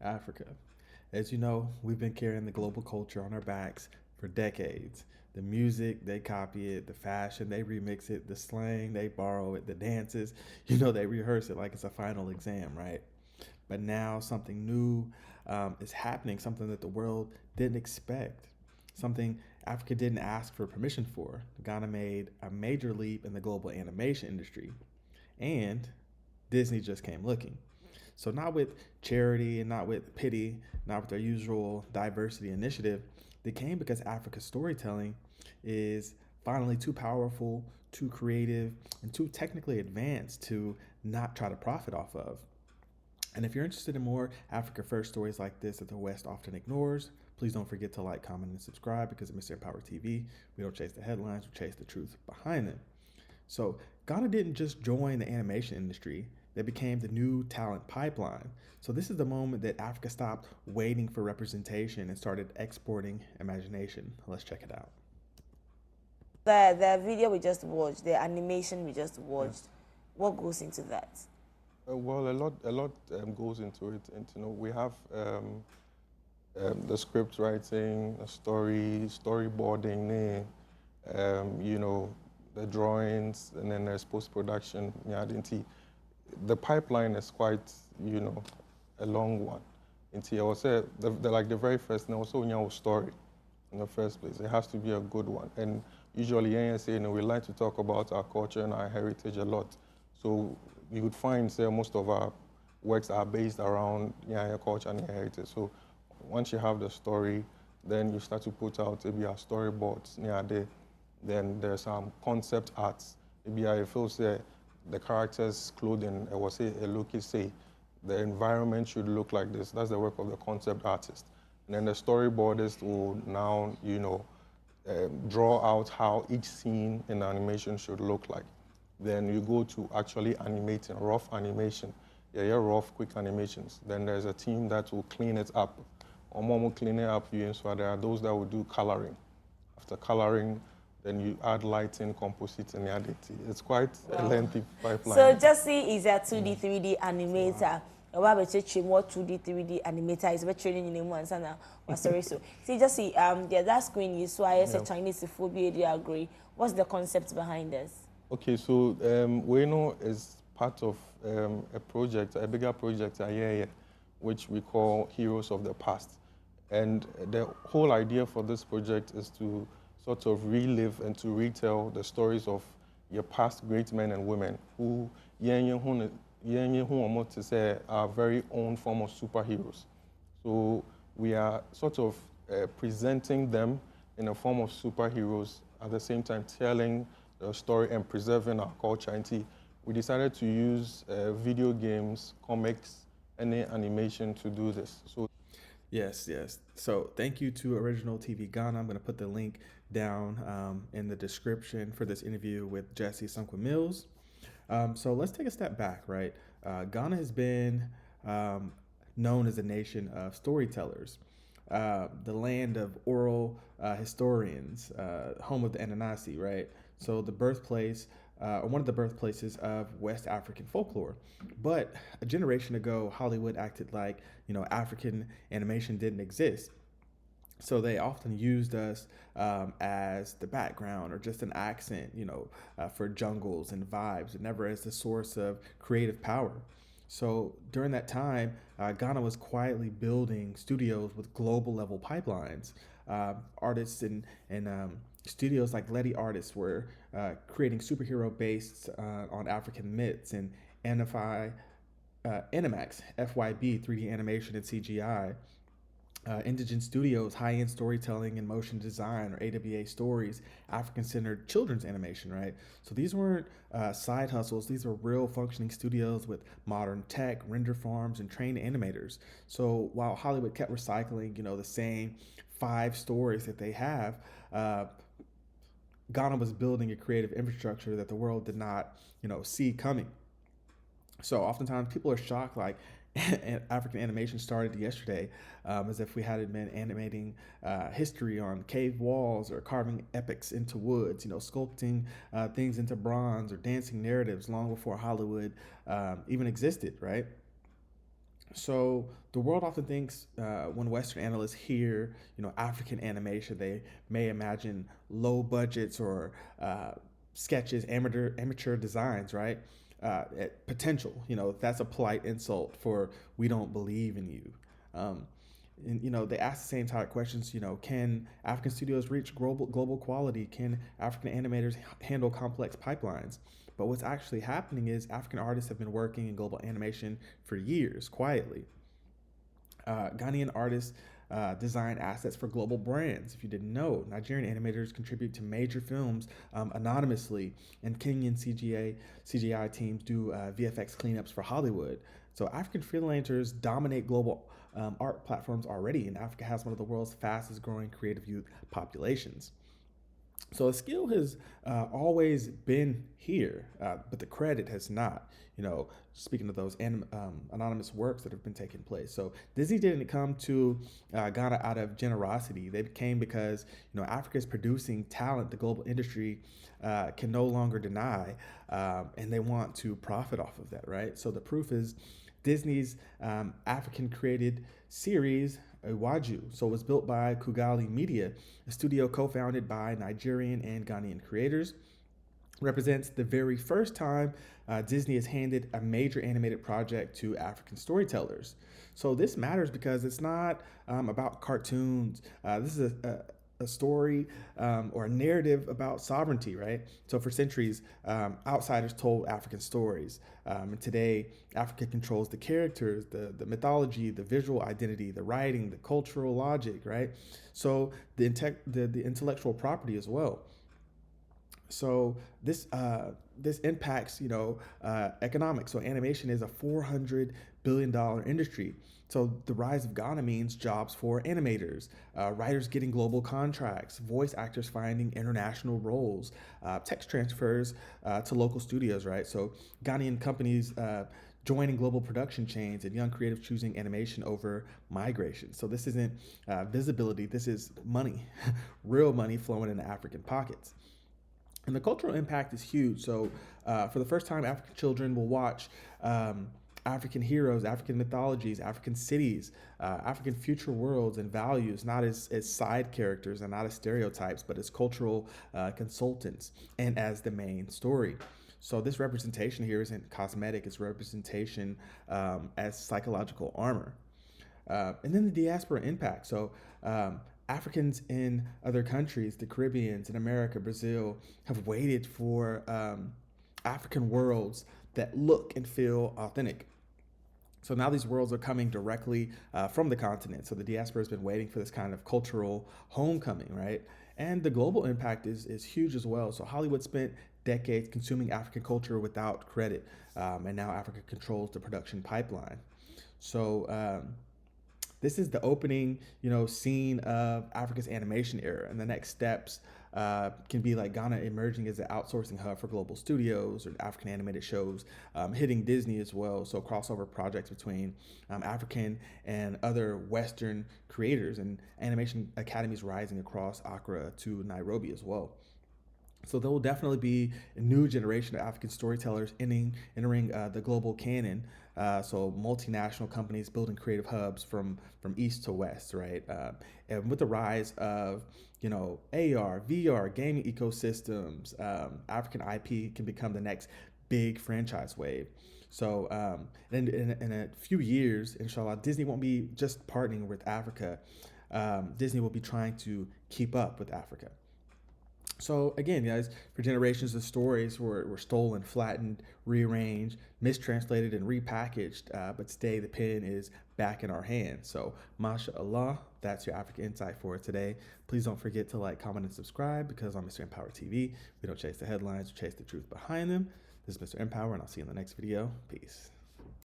Africa. As you know, we've been carrying the global culture on our backs for decades. The music, they copy it. The fashion, they remix it. The slang, they borrow it. The dances, they rehearse it like it's a final exam, right? But now something new is happening, something that the world didn't expect, something Africa didn't ask for permission for. Ghana made a major leap in the global animation industry, and Disney just came looking. So, not with charity and not with pity, not with their usual diversity initiative, they came because Africa's storytelling is finally too powerful, too creative, and too technically advanced to not try to profit off of. And if you're interested in more Africa First stories like this that the West often ignores, please don't forget to like, comment, and subscribe because of Mr. Empower TV. We don't chase the headlines, we chase the truth behind them. So Ghana didn't just join the animation industry, they became the new talent pipeline. So this is the moment that Africa stopped waiting for representation and started exporting imagination. Let's check it out. The video we just watched, the animation we just watched, what goes into that? Well, a lot goes into it, and we have the script writing, the storyboarding, the drawings, and then there's post production. Yeah, the pipeline is quite a long one. I would say the very first, and also story in the first place. It has to be a good one, and usually we like to talk about our culture and our heritage a lot. So you would find, say, most of our works are based around your culture and your heritage. So once you have the story, then you start to put out maybe our storyboards near there. Then there's some concept arts. Maybe I feel say the characters' clothing, I will say a look say the environment should look like this. That's the work of the concept artist. And then the storyboardist will now, draw out how each scene in animation should look like. Then you go to actually animating, rough animation. Yeah, rough, quick animations. Then there's a team that will clean it up. Or more will clean it up, so there are those that will do coloring. After coloring, then you add lighting, compositing, and it's quite a lengthy pipeline. So Jesse is a 2D, 3D animator. About what 2D, 3D animator is about training in one sana. Sorry, so see Jesse, that screen you saw as a Chinese phobia, do you agree? What's the concept behind this? Okay, so Weno is part of a project, a bigger project, which we call Heroes of the Past. And the whole idea for this project is to sort of relive and to retell the stories of your past great men and women who to say our very own form of superheroes. So we are sort of presenting them in a form of superheroes, at the same time telling the story and preserving our culture. And we decided to use video games, comics, and animation to do this. So Yes. So thank you to Original TV Ghana. I'm going to put the link down in the description for this interview with Jesse Sunkwa Mills. So let's take a step back, right? Ghana has been known as a nation of storytellers, the land of oral historians, home of the Ananasi, right? So the birthplace, or one of the birthplaces of West African folklore. But a generation ago, Hollywood acted like, African animation didn't exist. So they often used us as the background or just an accent, for jungles and vibes, and never as the source of creative power. So during that time, Ghana was quietly building studios with global level pipelines. Artists and studios like Letty Artists were creating superhero based on African myths, and Animax, FYB, 3D animation and CGI. Indigenous Studios, high-end storytelling and motion design, or AWA Stories, African-centered children's animation, right? So these weren't side hustles. These were real functioning studios with modern tech, render farms, and trained animators. So while Hollywood kept recycling, the same 5 stories that they have, Ghana was building a creative infrastructure that the world did not, see coming. So oftentimes people are shocked, like African animation started yesterday, as if we had been animating history on cave walls or carving epics into woods, sculpting things into bronze or dancing narratives long before Hollywood even existed, right? So the world often thinks when Western analysts hear, African animation, they may imagine low budgets or sketches, amateur designs, right? Potential, that's a polite insult for we don't believe in you. Um, and they ask the same type of questions. Can African studios reach global quality? Can African animators handle complex pipelines? But what's actually happening is African artists have been working in global animation for years quietly. Ghanaian artists design assets for global brands. If you didn't know, Nigerian animators contribute to major films anonymously, and Kenyan CGI teams do VFX cleanups for Hollywood. So African freelancers dominate global art platforms already, and Africa has one of the world's fastest growing creative youth populations. So a skill has always been here, but the credit has not. Speaking of those anonymous works that have been taking place. So Disney didn't come to Ghana out of generosity. They came because Africa is producing talent the global industry can no longer deny, and they want to profit off of that, right? So the proof is Disney's African created series Iwaju. So it was built by Kugali Media, a studio co-founded by Nigerian and Ghanaian creators. Represents the very first time Disney has handed a major animated project to African storytellers. So this matters because it's not about cartoons. This is a story or a narrative about sovereignty, right? So for centuries, outsiders told African stories. And today, Africa controls the characters, the mythology, the visual identity, the writing, the cultural logic, right? So the intellectual property as well. So this impacts economics. So animation is a $400 billion industry. So the rise of Ghana means jobs for animators, writers getting global contracts, voice actors finding international roles, text transfers to local studios, right? So Ghanaian companies joining global production chains and young creatives choosing animation over migration. So this isn't visibility, this is money, real money flowing into African pockets. And the cultural impact is huge. So, for the first time, African children will watch African heroes, African mythologies, African cities, African future worlds and values, not as side characters and not as stereotypes, but as cultural consultants and as the main story. So, this representation here isn't cosmetic, it's representation as psychological armor. And then the diaspora impact. So, Africans in other countries, the Caribbeans, in America, Brazil, have waited for African worlds that look and feel authentic. So now these worlds are coming directly from the continent. So the diaspora has been waiting for this kind of cultural homecoming, right? And the global impact is huge as well. So Hollywood spent decades consuming African culture without credit, and now Africa controls the production pipeline. So this is the opening, scene of Africa's animation era, and the next steps can be like Ghana emerging as an outsourcing hub for global studios or African animated shows, hitting Disney as well. So crossover projects between African and other Western creators, and animation academies rising across Accra to Nairobi as well. So there will definitely be a new generation of African storytellers entering the global canon. So multinational companies building creative hubs from east to west, right? And with the rise of AR, VR, gaming ecosystems, African IP can become the next big franchise wave. So in a few years, inshallah, Disney won't be just partnering with Africa. Disney will be trying to keep up with Africa. So again, guys, for generations, the stories were stolen, flattened, rearranged, mistranslated, and repackaged. But today, the pen is back in our hands. So, mashallah, that's your Africa Insight for today. Please don't forget to like, comment, and subscribe, because on Mr. Empower TV, we don't chase the headlines, we chase the truth behind them. This is Mr. Empower, and I'll see you in the next video. Peace.